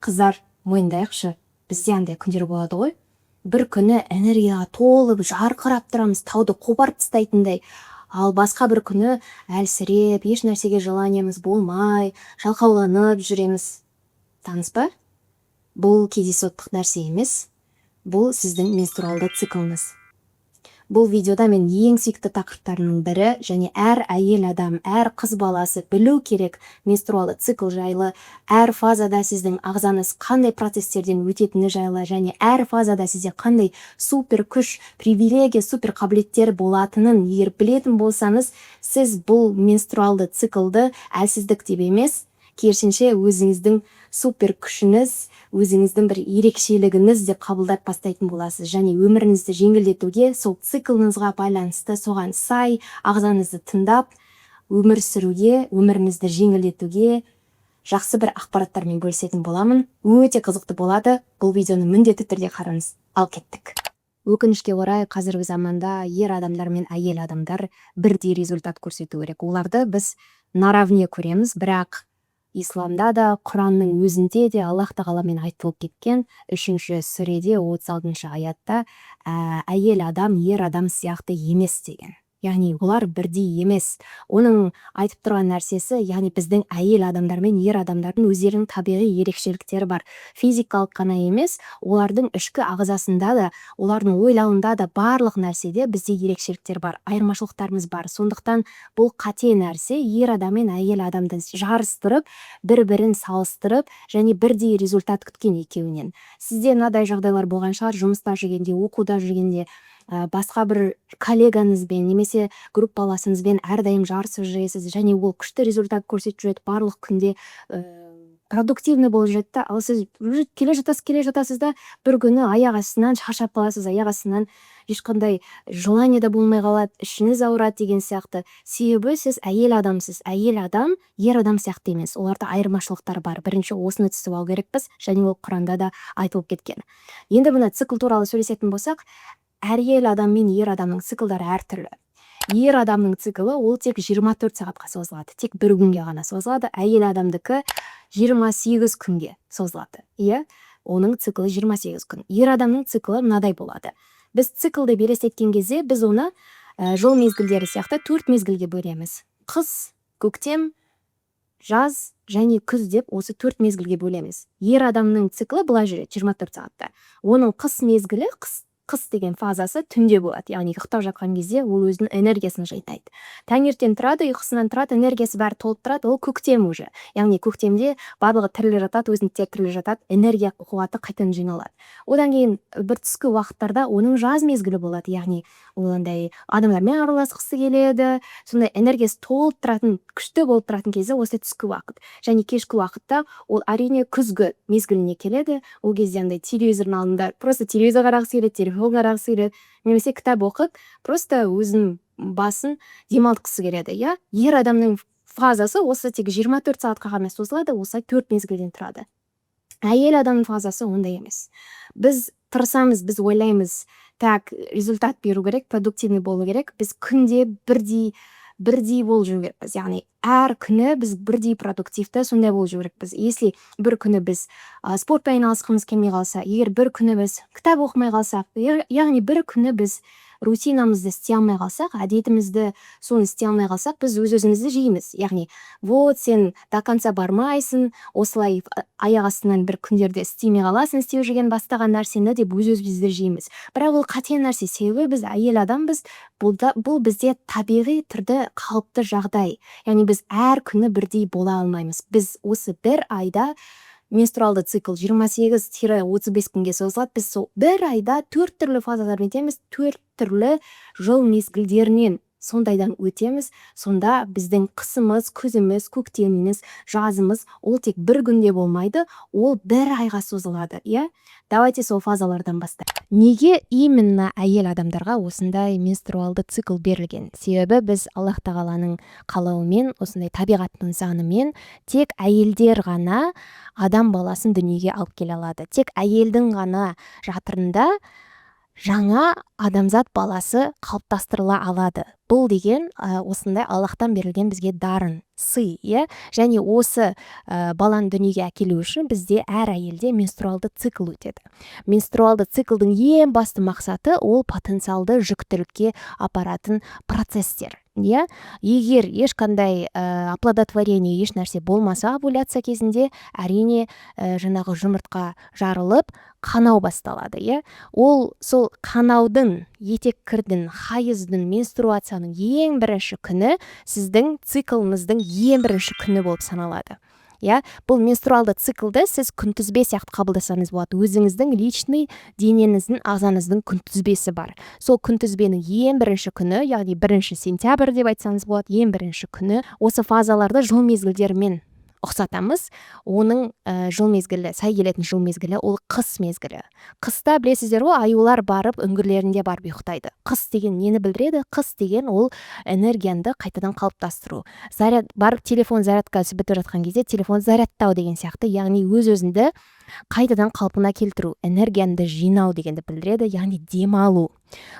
Қыздар, мойындайықшы, бізде андай күндер болады ғой. Бір күні энергияға толып, жарқырап тұрамыз, тауды қопарып тастайтындай. Ал басқа бір күні әлсіреп, еш нәрсеге желаниеміз болмай, жалқауланып жүреміз. Таныс па? Бұл кездейсоқтық нәрсе емес. Бұл сіздің менструалды циклыңыз. Бұл видеода мен ең сүйікті тақырыптарының бірі, және әр әйел адам, әр қыз баласы білу керек менструалды цикл жайлы, әр фазада сіздің ағзаңыз қандай процестерден өтетіні жайлы, және әр фазада сізде қандай супер күш, привилегия, супер қабілеттер болатынын егер білетін болсаңыз, сіз бұл менструалды циклды әлсіздік деп емес, керісінше өзіңіздің супер күшіңіз, өзіңіздің бір ерекшелігіңіз деп қабылдап бастайтын боласыз. Және өміріңізді жеңілдетуге, сол циклыңызға байланысты, соған сай ағзаңызды тыңдап, өмір сүруге, өміріңізді жеңілдетуге жақсы бір ақпараттармен бөлісетін боламын. Өте қызықты болады. Бұл видеоны міндетті түрде қараңыз. Ал кеттік. Өкінішке орай, қазіргі заманда ер адамдар мен әйел адамдар бірдей результат көрсету керек. Оларды біз наравне көреміз, бірақ исламда да, Құранның өзінде де Аллах тағаламен айтылып кеткен 3-ші сүреде 36-шы аятта әйел адам ер адам сияқты емес деген. Яғни олар бірдей емес. Оның айтып тұрған нәрсесі, яғни біздің әйел адамдар мен ер адамдардың өздерінің табиғи ерекшеліктері бар. Физикалық қана емес, олардың ішкі ағзасында да, олардың ойлауында да барлық нәрседе бізде ерекшеліктер бар, айырмашылықтарымыз бар. Сондықтан бұл қате нәрсе, ер адам мен әйел адамды жарыстырып, бір-бірін салыстырып, және бірдей результат күткен екеуінен. Сізде мынадай жағдайлар болған шығар, жұмыста жүргенде, оқуда жүргенде, басқа бір коллеганызбен немесе группаласыңызбен әрдайым жарысып жүресіз, және ол күшті результат көрсетіп жүреді, барлық күнде продуктивный болып жүреді. Ал сіз келе жатасыз да, бір күні аяқ астынан шаршап қаласыз, аяқ астынан ешқандай желание да болмай қалады, ішіңіз ауырады деген сияқты. Себебі сіз әйел адамсыз. Әйел адам ер адам сияқты емес. Оларда айырмашылықтар бар. Бірінші осыны түсініп алу керекпіз, және ол Құранда да айтылып кеткен. Енді мына цикл туралы сөйлесетін болсақ, әйел адам мен ер адамның циклдары әртүрлі. Ер адамның циклы ол тек 24 сағатқа созылады, тек бір күнге ғана созылады. Әйел адамдікі 28 күнге созылады. Оның циклы 28 күн. Ер адамның циклы мынадай болады. Біз циклды елестеткен кезде, біз оны жыл мезгілдері сияқты 4 мезгілге бөлеміз. Қыс, көктем, жаз және күз деп осы 4 мезгілге бөлеміз. Ер адамның циклы былай жүреді 24 сағатта. Оның қыс мезгілі, қыс деген фазасы түнде болады. Яғни ұйықтап жатқан кезде ол өзінің энергиясын жинайды. Таңертең тұрады, ұйқысынан тұрады, энергиясы бәрі толып тұрады, ол көктем уже. Яғни көктемде барлығы тіріле жатады, өзінің тек тіріле жатады, энергия қуаты қайтадан жиналады. Одан кейін бір түскі уақыттарда оның жаз мезгілі болады. Яғни ол андай адамдармен араласқысы келеді, сондай энергиясы толып тұратын, күшті болып тұратын кезде осы түскі уақыт. Және кешкі уақытта ол әрине күзгі мезгіліне келеді. Ол кезде андай телевизордың алдында просто телевизор қарағысы келеді, телефон қарағысы келеді, немесе кітап оқып, просто өзінің басын демалтқысы келеді. Ер адамның фазасы осы тек 24 сағатқа ғана созылады, осылай 4 мезгілден тұрады. Әйел адамның фазасы ондай емес. Біз тырысамыз, біз ойлаймыз, так, результат беру керек, продуктивный болу керек, біз күнде бірдей болып жүру керекпіз. Яғни әр күні біз бірдей продуктивті, сондай болып жүру керекпіз. Если бір күні біз спортпен айналысқымыз келмей қалса, егер бір күні біз кітап оқымай қалсақ, яғни бір күні біз рутинамызды істей алмай қалсақ, әдетімізді соны істей алмай қалсақ, біз өз-өзімізді жейміз. Яғни, вот сен до конца бармайсың, осылай аяқ астынан бір күндерде істемей қаласың, істеп жүрген бастаған нәрсені деп өз-өзімізді жейміз. Бірақ ол қате нәрсе, себебі біз әйел адамбыз, бұл бізде табиғи түрде қалыпты жағдай. Яғни біз әр күні бірдей бола алмаймыз. Біз осы бір айда менструалды цикл 28-35 күнге созылады. Біз сол бір айда 4 түрлі фазалардан өтеміз, 4 түрлі жыл мезгілдерінен сондайдан өтеміз. Сонда біздің қысымыз, күзіміз, көктеміміз, жазымыз ол тек бір күнде болмайды, ол бір айға созылады. Давайте сол фазалардан бастайық. Неге именно әйел адамдарға осындай менструалды цикл берілген? Себебі біз Аллах тағаланың қалауымен, осындай табиғаттың заңымен тек әйелдер ғана адам баласын дүниеге алып келе алады. Тек әйелдің ғана жатырында жаңа адамзат баласы қалыптастырыла алады. Бұл деген осындай Аллахтан берілген бізге дарын, сый, иә. Және осы баланы дүниеге әкелу үшін бізде әр әйелде менструалды цикл өтеді. Менструалды циклдың ең басты мақсаты ол потенциалды жүктілікке апаратын процесстер. Иә, егер ешқандай оплодотворение еш нәрсе болмаса овуляция кезінде, әрине жаңағы жұмыртқа жарылып қанау басталады, иә. Ол сол қанаудың, етек кірдің, хайыздың, менструацияның ең бірінші күні сіздің циклыңыздың ең бірінші күні болып саналады. Иә, бұл менструалды циклды сіз күнтізбе сияқты қабылдасаңыз болады. Өзіңіздің личный денеңіздің, ағзаңыздың күнтізбесі бар. Сол күнтізбенің ең бірінші күні, яғни 1 сентябрь деп айтсаңыз болады, ең бірінші күні. Осы фазаларды жыл мезгілдерімен ұқсатамыз. Оның жыл мезгілі, сай келетін жыл мезгілі ол қыс мезгілі. Қыста білесіздер ғой, аюлар барып үңгірлерінде барып ұйықтайды. Қыс деген нені білдіреді? Қыс деген ол энергияны қайтадан қалыптастыру. Заряд барып телефон зарядкасы бітіп жатқан кезде телефон зарядтау деген сияқты, яғни өз-өзіңді қайтадан қалпына келтіру, энергияны жинау дегенді білдіреді, яғни демалу.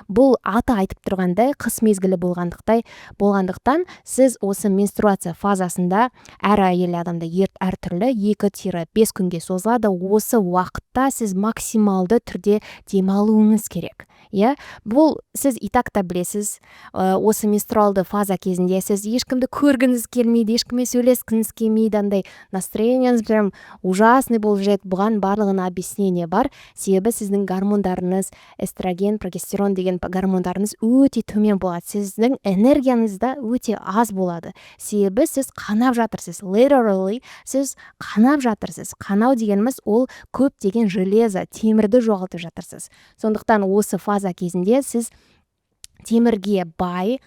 Бұл аты айтып тұрғандай қыс мезгілі болғандықтан сіз осы менструация фазасында әр әйел адамда әртүрлі 2-5 күнге созылады. Осы уақытта сіз максималды түрде демалуыңыз керек. Иә, бұл сіз итакта білесіз, осы менструалды фаза кезінде сіз ешкімді көргіңіз келмейді, ешкіммен сөйлескіңіз келмейді, андай настроениеңіз прям ужасный болып жүреді. Бұған барлығына объяснение бар. Себебі сіздің гормондарыңыз, эстроген, прогестерон деген гормондарыңыз өте төмен болады. Сіздің энергияңыз да өте аз болады. Себебі сіз қанап жатырсыз. Literally сіз қанап жатырсыз. Қанау дегеніміз ол көп деген железо, темірді жоғалтып жатырсыз. Сондықтан осы фаза кезінде сіз темірге бай,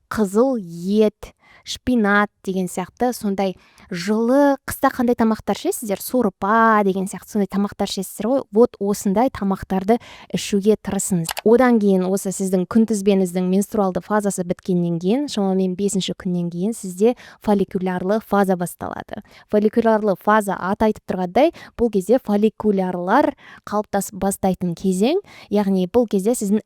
қызыл ет, шпинат деген сияқты сондай жылы, қыста қандай тамақтар ішесіздер? Сорпа деген сияқты сондай тамақтар ішесіздер ғой. Вот осындай тамақтарды ішуге тырысыңыз. Одан кейін осы сіздің күнтізбеңіздің менструалды фазасы біткеннен кейін, шамамен 5-ші күннен кейін сізде фолликулярлы фаза басталады. Фолликулярлы фаза аты айтып тұрғандай, бұл кезде фолликулярлар қалыптасып бастайтын кезең, яғни бұл кезде сіздің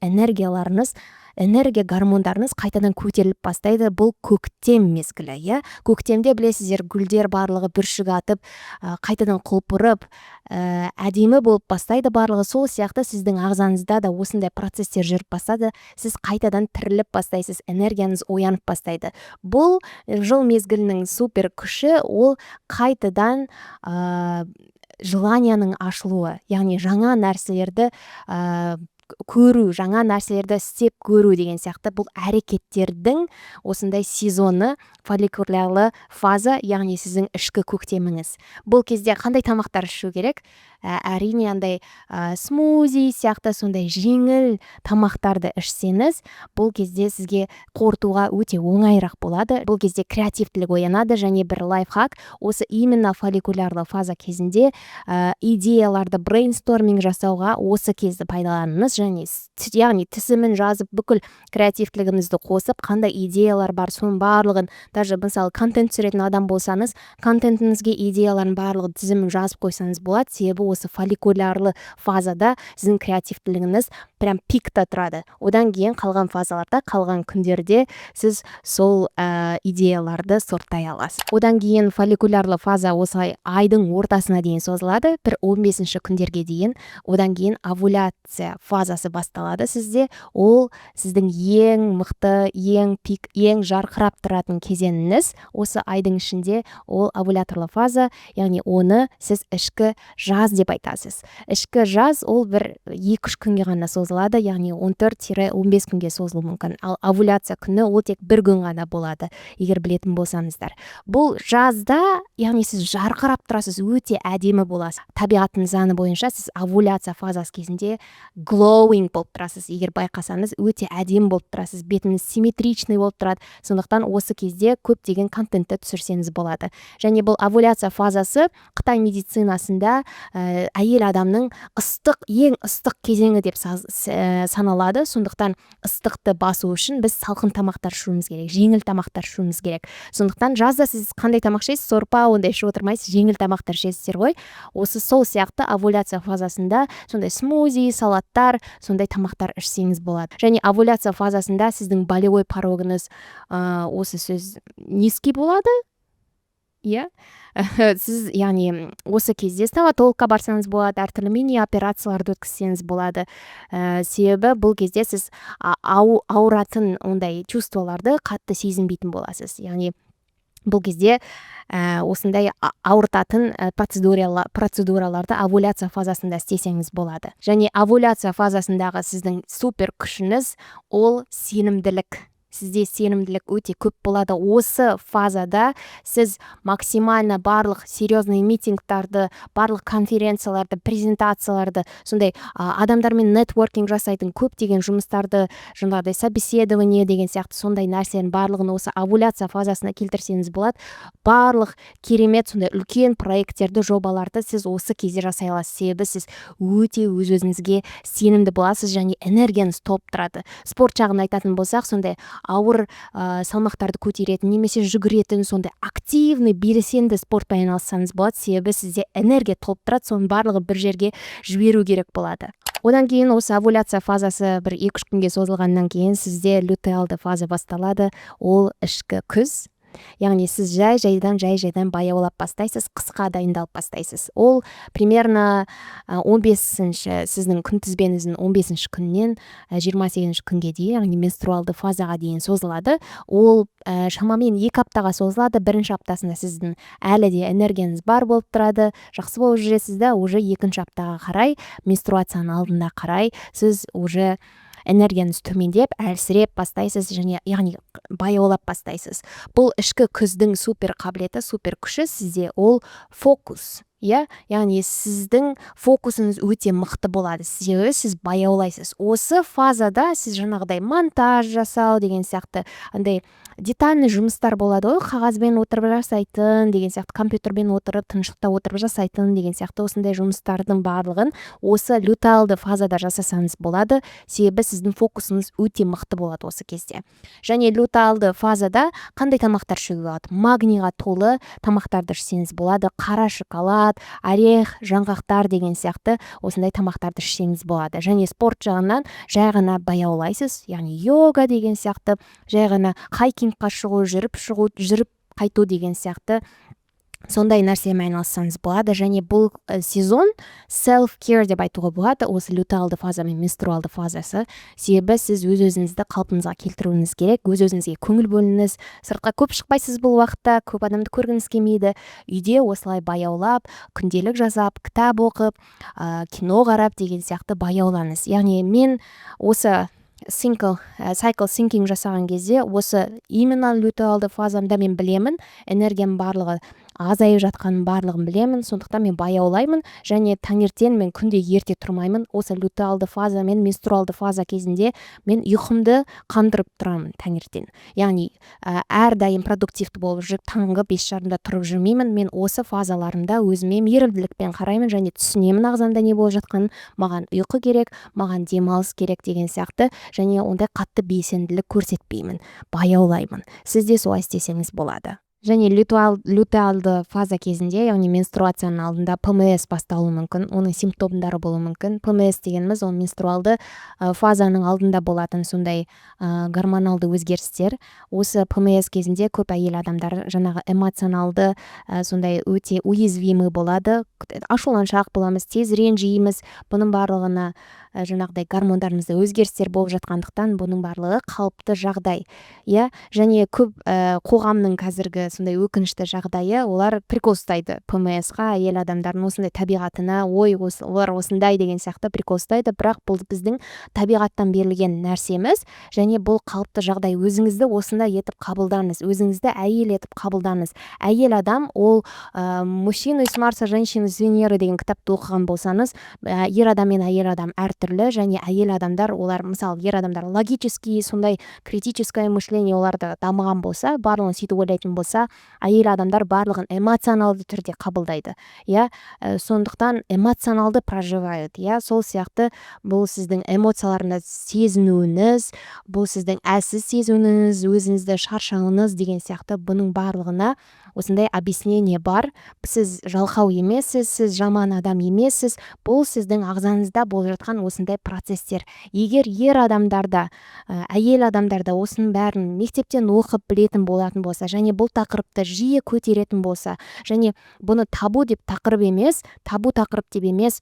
энергия гормондарыңыз қайтадан көтеріліп бастайды. Бұл көктем мезгілі, иә. Көктемде білесіздер, гүлдер барлығы бүршік атып, қайтадан құлпырып, әдемі болып бастайды барлығы. Сол сияқты сіздің ағзаңызда да осындай процесстер жүріп бастады. Сіз қайтадан тіріліп бастайсыз, энергияңыз оянып бастайды. Бұл жыл мезгілінің супер күші, ол қайтадан желанияның ашылуы, яғни жаңа нәрселерді көру, жаңа нәрселерді істеп көру деген сияқты бұл әрекеттердің осындай сезоны фолликулярлы фаза, яғни сіздің ішкі көктеміңіз. Бұл кезде қандай тамақтар ішу керек? Әрине андай смузи сияқты сондай жеңіл тамақтарды ішсеңіз, бұл кезде сізге қорытуға өте оңайырақ болады. Бұл кезде креативтілік оянады, және бір лайфхак, осы именно фолликулярлы фаза кезінде идеяларды брейнсторминг жасауға осы кезді пайдаланыңыз, яғни тізімін жазып, бүкіл креативтілігіңізді қосып, қандай идеялар бар, соның барлығын, даже мысалы контент түсіретін адам болсаңыз, контентіңізге идеялардың барлығын тізімін жазып қойсаңыз болады. Себебі осы фолликулярлы фазада сіздің креативтілігіңіз прям пикта тұрады. Одан кейін қалған фазаларда, қалған күндерде сіз сол идеяларды сорттай аласыз. Одан кейін фолликулярлы фаза осылай айдың ортасына дейін созылады, бір 15-ші күндерге дейін. Одан кейін овуляция фазасы басталады сізде. Ол сіздің ең мықты, ең пик, ең жарқырап тұратын кезеңіңіз. Осы айдың ішінде ол овуляторлы фаза, яғни оны сіз ішкі жаз деп айтасыз. Ішкі жаз ол бір 2-3 күнге ғана созылады, яғни 14-15 күнге созылуы мүмкін. Ал овуляция күні ол тек 1 күн ғана болады, егер білетін болсаңыздар. Бұл жазда, яғни сіз жарқырап тұрасыз, өте әдемі боласыз. Табиғаттың заңы бойынша сіз овуляция фазасы кезінде glowing болып тұрасыз. Егер байқасаңыз, өте әдемі болып тұрасыз, бетіңіз симметричный болып тұрады. Сондықтан осы кезде көптеген контентті түсірсеңіз болады. Және бұл овуляция фазасы Қытай медицинасында әйел адамның ең ыстық кезеңі деп саналады. Сондықтан ыстықты басу үшін біз салқын тамақтар ішуіміз керек, жеңіл тамақтар ішуіміз керек. Сондықтан жазда сіз қандай тамақ ішесіз? Сорпа ондай ішіп отырмайсыз, жеңіл тамақтар ішесіздер ғой. Осы сол сияқты овуляция фазасында сондай смузи, салаттар, сондай тамақтар ішсеңіз болады. Және овуляция фазасында сіздің болевой порогыңыз осы сөз низкий болады. Иә, сіз яғни осы кезде стоматологқа барсаңыз болады, әртүрлі мини операцияларды өткізсеңіз болады. Себебі бұл кезде сіз ауыратын ондай чувстволарды қатты сезінбейтін боласыз. Яғни бұл кезде осындай ауыртатын процедураларды овуляция фазасында істесеңіз болады. Және овуляция фазасындағы сіздің супер күшіңіз ол сенімділік. Сізде сенімділік өте көп болады. Осы фазада сіз максимально барлық серьезный митингтарды, барлық конференцияларды, презентацияларды, сондай адамдармен нетворкинг жасайтын көптеген жұмыстарды, жаңағыдай собеседование деген сияқты сондай нәрсенің барлығын осы овуляция фазасына келтірсеңіз болады. Барлық керемет сондай үлкен проекттерді, жобаларды сіз осы кезде жасай аласыз. Себебі сіз өте өз-өзіңізге сенімді боласыз және энергияңыз толып тұрады. Спорт жағын айтатын болсақ, сондай ауыр салмақтарды көтеретін немесе жүгіретін сондай активный белсенді спортпен айналыссаңыз болады. Себебі сізде энергия толып тұрады, соның барлығы бір жерге жіберу керек болады. Одан кейін осы овуляция фазасы бір 2-3 күнге созылғаннан кейін сізде лютеалды фаза басталады. Ол ішкі күз. Яғни сіз жай-жайдан баяулап бастайсыз, қысқа дайындалып бастайсыз. Ол примерно 15-ші сіздің күнтізбеңіздің 15-ші күннен 28-ші күнге дейін, яғни менструалды фазаға дейін созылады. Ол шамамен 2 аптаға созылады. Бірінші аптасында сіздің әлі де энергияңыз бар болып тұрады, жақсы болып жүресіз да, уже 2-ші аптаға қарай, менструацияның алдында қарай сіз уже энергияңыз төмендеп, әлсіреп бастайсыз және яғни баяулап бастайсыз. Бұл ішкі күздің супер қабілеті, супер күші сізде ол фокус. Яғни сіздің фокусыңыз өте мықты болады. Сіз баяулайсыз. Осы фазада сіз жаңағыдай монтаж жасау деген сияқты андай детальный жұмыстар болады ғой, қағазбен отырып жасайтын деген сияқты, компьютербен отырып, тыныштықта отырып жасайтын деген сияқты осындай жұмыстардың барлығын осы лютеалды фазада жасасаңыз болады. Себебі сіздің фокусыңыз өте мықты болады осы кезде. Және лютеалды фазада қандай тамақтар ішуге болады? Магнийға толы тамақтарды ішсеңіз болады. Қара шоколад, орех, жаңғақтар деген сияқты осындай тамақтарды ішсеңіз болады. Және спорт жағынан жай ғана баяулайсыз, яғни йога деген сияқты, жай ғана хайкингқа шығу, жүріп қайту деген сияқты сондай нәрсемен айналыссаңыз болады. Және бұл сезон self-care деп айтуға болады, осы лютеалды фаза мен менструалды фазасы. Себебі сіз өз-өзіңізді қалпыңызға келтіруіңіз керек, өз-өзіңізге көңіл бөліңіз. Сыртқа көп шықпайсыз бұл уақытта, көп адамды көргіңіз келмейді. Үйде осылай баяулап, күнделік жазап, кітап оқып, кино қарап деген сияқты баяулаңыз. Яғни мен осы cycle syncing жасаған кезде осы именно лютеалды фазамда мен білемін, энергиям барлығы азайып жатқанын барлығын білемін, сондықтан мен баяулаймын және таңертең мен күнде ерте тұрмаймын. Осы лютеалды фаза мен менструалды фаза кезінде мен ұйқымды қандырып тұрамын таңертең. Яғни әрдайым продуктивті болып жүріп, таңғы 5:30-да тұрып жүрмеймін. Мен осы фазаларымда өзіме мейірімділікпен қараймын және түсінемін ағзамда не болып жатқанын, маған ұйқы керек, маған демалыс керек деген сияқты, және ондай қатты белсенділік көрсетпеймін, баяулаймын. Сіз де солай істесеңіз болады. Және лютеалды фаза кезінде, яғни менструацияның алдында ПМС басталуы мүмкін, оның симптомдары болуы мүмкін. ПМС дегеніміз ол менструалды фазаның алдында болатын сондай гормоналды өзгерістер. Осы ПМС кезінде көп әйел адамдар жаңағы эмоционалды сондай өте уязвимый болады, ашуланшақ боламыз, тез ренжиміз. Бұның барлығына жаңағыдай гормондарымызда өзгерістер болып жатқандықтан бұның барлығы қалыпты жағдай. Және көп қоғамның қазіргі сондай өкінішті жағдайы, олар прикол ұстайды ПМС-қа, әйел адамдардың осындай табиғатына, олар осындай деген сияқты прикол ұстайды, бірақ бұл біздің табиғаттан берілген нәрсеміз, және бұл қалыпты жағдай. Өзіңізді осындай етіп қабылдаңыз, өзіңізді әйел етіп қабылдаңыз. Әйел адам ол мужчина с Марса, женщина с Венеры деген кітапты оқыған болсаңыз, ер адам мен әйел адам әртүрлі, және әйел адамдар, олар мысалы ер адамдар логический, сондай критическое мышление оларда дамыған болса, барлығын сөйтіп ойлайтын болса, әйел адамдар барлығын эмоционалды түрде қабылдайды. Сондықтан эмоционалды проживают. Сол сияқты бұл сіздің эмоцияларында сезінуіңіз, бұл сіздің әлсіз сезінуіңіз, өзіңізді шаршауыңыз деген сияқты бұның барлығына осындай объяснение бар. Сіз жалқау емессіз, сіз жаман адам емессіз. Бұл сіздің ағзаңызда болып жатқан осындай процесстер. Егер ер адамдарда, әйел адамдарда осының бәрін мектептен оқып білетін болатын болса, және бұл тақырыпты жиі көтеретін болса, және бұны табу деп тақырып емес, табу тақырып деп емес,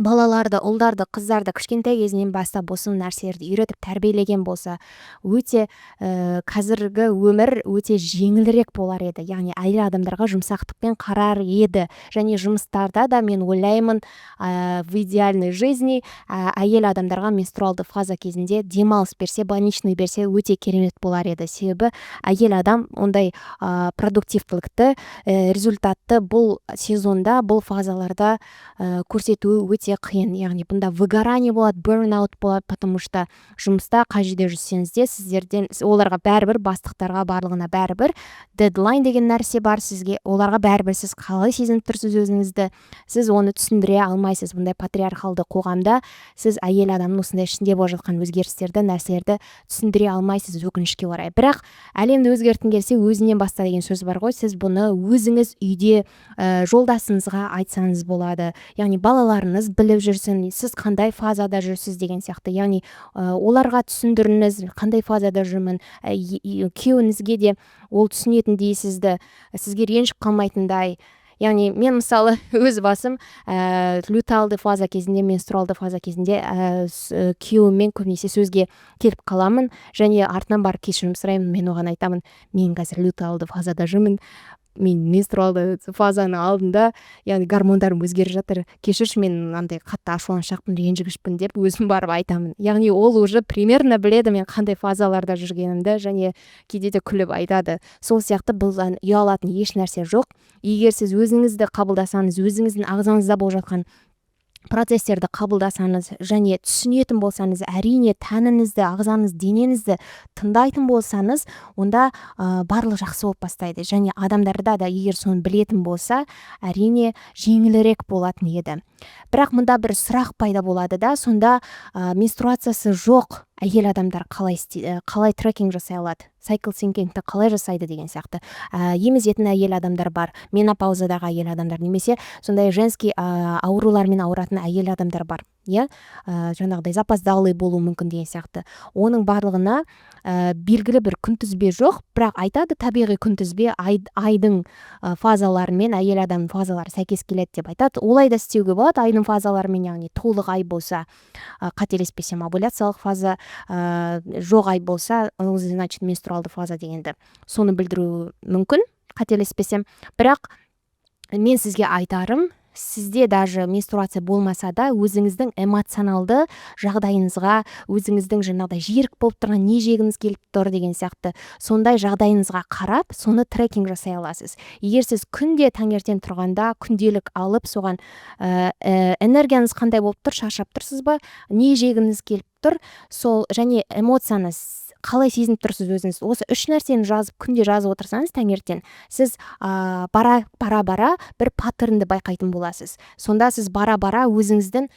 балаларды, ұлдарды, қыздарды кішкентай кезінен бастап осы нәрселерді үйретіп тәрбиелеген болса, өте қазіргі өмір өте жеңілірек болар еді. Яғни әйел адамдарға жұмсақтықпен қарар еді. Және жұмыстарда да мен ойлаймын, в идеальной жизни әйел адамдарға менструалды фаза кезінде демалыс берсе, больничный берсе өте керемет болар еді. Себебі әйел адам ондай продуктивтілікті, результатты бұл сезонда, бұл фазаларда көрсетуі өте қиын. Яғни бұнда выгорание болады, burnout болады, потому что жұмыста қай жерде жүрсеңіз де сіздерден, оларға бәрібір, бастықтарға барлығына бәрібір дедлайн деген нәрсе бар сізге. Оларға бәрібір сіз қалай сезініп тұрсыз өзіңізді, сіз оны түсіндіре алмайсыз. Бұндай патриархалды қоғамда сіз әйел адамның осындай ішінде болып жатқан өзгерістерді, нәрселерді түсіндіре алмайсыз, өкінішке орай. Бірақ әлемді өзгерткің келсе өзінен баста деген сөз бар ғой. Сіз бұны өзіңіз үйде жолдасыңызға айтсаңыз болады. Яғни балаларыңыз біліп жүрсін, сіз қандай фазада жүрсіз деген сияқты. Яғни оларға түсіндіріңіз, қандай фазада жүрмін, күйеуіңізге де ол түсінетіндей сізге ренжіп қалмайтындай. Яғни мен мысалы өз басым люталды фаза кезінде, менструалды фаза кезінде күйеуіммен көбінесе сөзге келіп қаламын, және артынан барып кешірім сұраймын. Мен оған айтамын, мен қазір люталды фазада жүрмін, мен менструалды фазаны алдында, яғни гормондарым өзгеріп жатыр, кешірші, мен андай қатты ашуланшақпын, ренжігішпін деп өзім барып айтамын. Яғни ол уже примерно біледі мен қандай фазаларда жүргенімді, және кейде де күліп айтады. Сол сияқты бұлдан ұялатын еш нәрсе жоқ. Егер сіз өзіңізді қабылдасаңыз, өзіңіздің ағзаңызда болып жатқан процестерді қабылдасаңыз және түсінетін болсаңыз, әрине тәніңізді, ағзаңыз, денеңізді тыңдайтын болсаңыз, онда барлық жақсы болып бастайды. Және адамдарда да егер соны білетін болса, әрине жеңілірек болатын еді. Бірақ мұнда бір сұрақ пайда болады да, сонда менструациясы жоқ әйел адамдар қалай трекинг жасай алады, сайкл синкингті қалай жасайды деген сияқты. Емізетін әйел адамдар бар, менопаузадағы әйел адамдар, немесе сондай женский аурулармен ауыратын әйел адамдар бар. Жаңағыдай запоздалый болуы мүмкін деген сияқты. Оның барлығына белгілі бір күнтізбе жоқ, бірақ айтады, табиғи күнтізбе айдың фазаларымен әйел адамның фазалары сәйкес келеді деп айтады. Олай да істеуге болады, айдың фазаларымен, яғни толық ай болса, қателеспесем овуляциялық фаза, жоқ ай болса, значит менструалды фаза дегенді соны білдіру мүмкін, қателеспесем. Бірақ мен сізге айтарым, сізде даже менструация болмаса да өзіңіздің эмоционалды жағдайыңызға, өзіңіздің жаңағыдай жерік болып тұрған, не жегіңіз келіп тұр деген сияқты сондай жағдайыңызға қарап, соны трекинг жасай аласыз. Егер сіз күнде таңертең тұрғанда күнделік алып, соған энергияңыз қандай болып тұр, шаршап тұрсыз ба, не жегіңіз келіп тұр, сол және эмоцияңыз қалай сезініп тұрсыз өзіңіз. Осы үш нәрсені жазып, күнде жазып отырсаңыз таңертең, сіз бара бір паттернді байқайтын боласыз. Сонда сіз бара өзіңіздің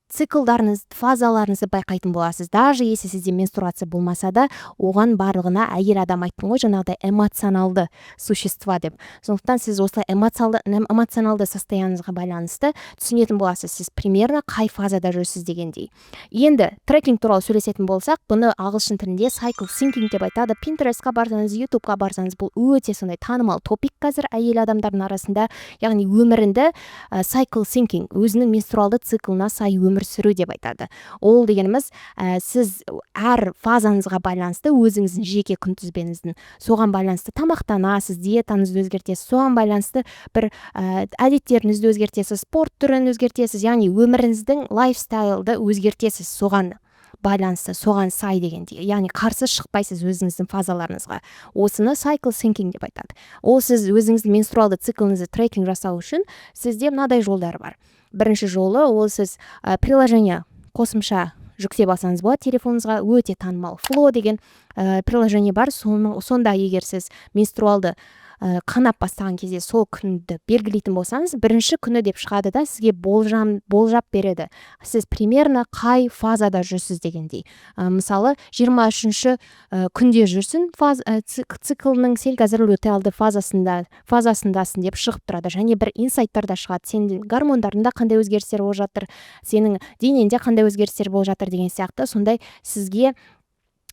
циклдарыңыз, фазаларыңызды байқайтын боласыз. Даже если сізде менструация болмаса да, оған барлығына әйел адам айттым ғой, жаңағыдай эмоционалды существа деп. Сондықтан сіз осылай эмоционалды состояниеңізға байланысты түсінетін боласыз, сіз примерно қай фазада жүрсіз дегендей. Енді трекинг туралы сөйлесетін болсақ, бұны ағылшын тілінде cycle syncing деп айтады. Pinterestқа барсаңыз, YouTubeға барсаңыз, бұл өте сондай танымал топик қазір әйел адамдардың арасында. Яғни өмірінде cycle syncing, өзінің менструалды циклына сай өмір сүру деп айтады. Ол дегеніміз, сіз әр фазаңызға байланысты өзіңіздің жеке күнтізбеңіздің, соған байланысты тамақтанасыз, диетаңызды өзгертесіз, соған байланысты бір әдеттеріңізді өзгертесіз, спорт түрін өзгертесіз, яғни өміріңіздің лайфстайлды өзгертесіз, соған байланысты, соған сай дегендей. Яғни қарсы шықпайсыз өзіңіздің фазаларыңызға. Осыны cycle syncing деп айтады. Ол сіз өзіңіздің менструалды цикліңізді трекинг жасау үшін сізде мынадай жолдар бар. Бірінші жолы, ол сіз приложение, қосымша жүктеп алсаңыз болады телефоныңызға, өте танымал Flow деген приложение бар. Сонда егер сіз менструалды қанап бастаған кезде сол күнді белгілейтін болсаңыз, бірінші күні деп шығады да сізге болжап береді. Сіз примерно қай фазада жүрсіз дегендей. Мысалы 23-ші күнде жүрсің, циклның сел қазір лютеалды фазасындасың деп шығып тұрады. Және бір инсайттар да шығады. Сенің гормондарында қандай өзгерістер болып жатыр, сенің денеңде қандай өзгерістер болып жатыр деген сияқты сондай сізге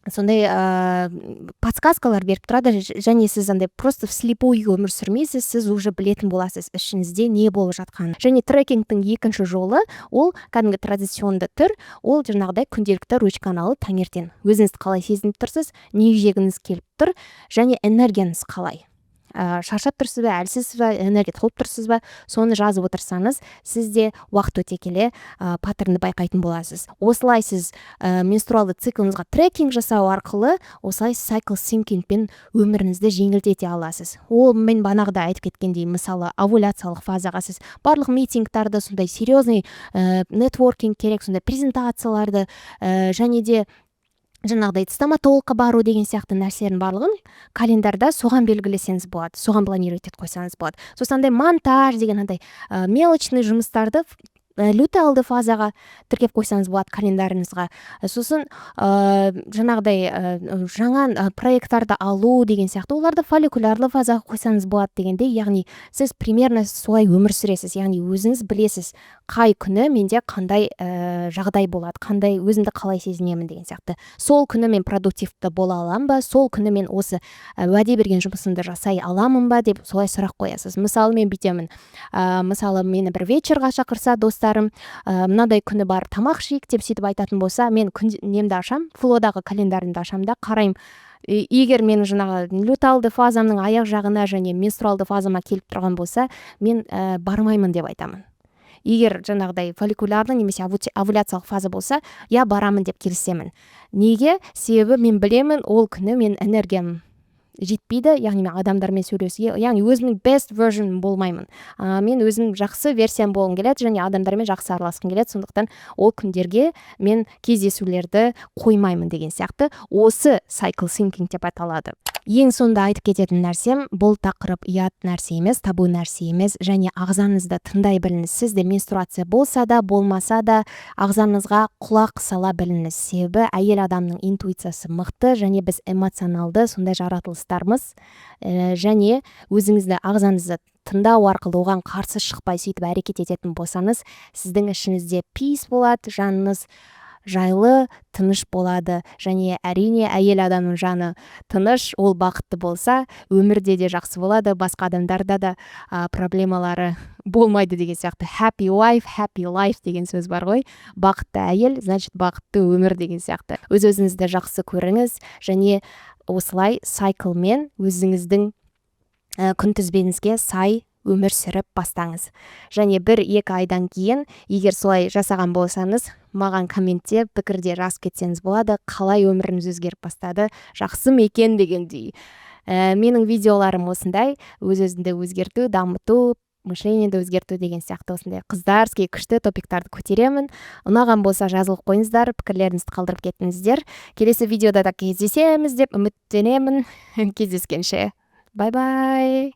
подсказкалар беріп тұрады, және сіз андай просто вслепую өмір сүрмейсіз, сіз уже білетін боласыз ішіңізде не болып жатқанын. Және трекингтің екінші жолы ол кәдімгі традиционды түр, ол жаңағыдай күнделікті ручканы алып таңертең өзіңізді қалай сезініп тұрсыз, не жегіңіз келіп тұр, және энергияңыз қалай. Шаршап тұрсыз ба, әлсізсіз ба, энергия толып тұрсыз ба, соны жазып отырсаңыз, сізде уақыт өте келе паттернді байқайтын боласыз. Осылай сіз менструалды циклыңызға трекинг жасау арқылы осылай сайкл синкингпен өміріңізді жеңілдете аласыз. Ол мен бағанағыда айтып кеткендей, мысалы овуляциялық фазаға сіз барлық митингтарды, сондай серьезный нетворкинг керек, сондай презентацияларды және де жаңағыдай стоматологқа бару деген сияқты нәрселердің барлығын календарда соған белгілесеңіз болады, соған планировать етіп қойсаңыз болады. Сосын андай монтаж деген андай мелочный жұмыстарды лютеалды фазаға тіркеп қойсаңыз болады календарыңызға. Сосын жаңағыдай жаңа проекттарды алу деген сияқты оларды фолликулярлы фазаға қойсаңыз болады дегенде, яғни сіз примерно солай өмір сүресіз, яғни өзіңіз білесіз қай күні менде қандай жағдай болады, қандай өзімді қалай сезінемін деген сияқты. Сол күні мен продуктивті бола аламын ба, сол күні мен осы уәде берген жұмысымды жасай аламын ба деп солай сұрақ қоясыз. Мысалы мен бүйтемін, мысалы мені бір вечерға шақырса достарым, мынадай күні бар тамақ ішейік деп сөйтіп айтатын болса, мен немді ашам, флодағы календарымды ашам да қараймын. Егер менің жаңағы лютеалды фазамның аяқ жағына және менструалды фазама келіп тұрған болса, мен бармаймын деп айтамын. Егер жаңағыдай фолликулярды немесе овуляциялық фаза болса, я барамын деп келісемін. Неге? Себебі мен білемін, ол күні мен энергиям жетпейді, яғни мен адамдармен сөйлесуге, яғни өзімнің best version болмаймын. Мен өзім жақсы версиям болғым келеді және адамдармен жақсы араласқым келеді, сондықтан ол күндерге мен кездесулерді қоймаймын деген сияқты. Осы cycle syncing деп аталады. Ең соңында айтып кететін нәрсем, бұл тақырып ұят нәрсе емес, табу нәрсе емес, және ағзаңызды тыңдай біліңіз. Сізде менструация болса да, болмаса да, ағзаңызға құлақ сала біліңіз. Себебі әйел адамның интуициясы мықты, және біз эмоционалды сондай жаратылыстармыз, және өзіңізді ағзаңызды тыңдау арқылы оған қарсы шықпай сөйтіп әрекет ететін болсаңыз, сіздің ішіңізде peace болады, жаныңыз жайлы, тыныш болады, және әрине әйел адамның жаны тыныш, ол бақытты болса, өмірде де жақсы болады, басқа адамдарда да проблемалары болмайды деген сияқты. Happy wife, happy life деген сөз бар ғой. Бақытты әйел, значит бақытты өмір деген сияқты. Өз-өзіңізді жақсы көріңіз, және осылай сайклмен өзіңіздің күнтізбеңізге сай өмір сүріп бастаңыз. Және 1-2 айдан кейін, егер солай жасаған болсаңыз, маған комментте пікірде жазып кетсеңіз болады, қалай өміріңіз өзгеріп бастады, жақсы ма екен дегендей. Менің видеоларым осындай, өз-өзіңді өзгерту, дамыту, мышлениені өзгерту деген сияқты осындай қыздарский күшті топиктарды көтеремін. Ұнаған болса жазылып қойыңыздар, пікірлеріңізді қалдырып кетіңіздер. Келесі видеода да кездесеміз деп үміттенемін. Кездескенше. Бай-бай.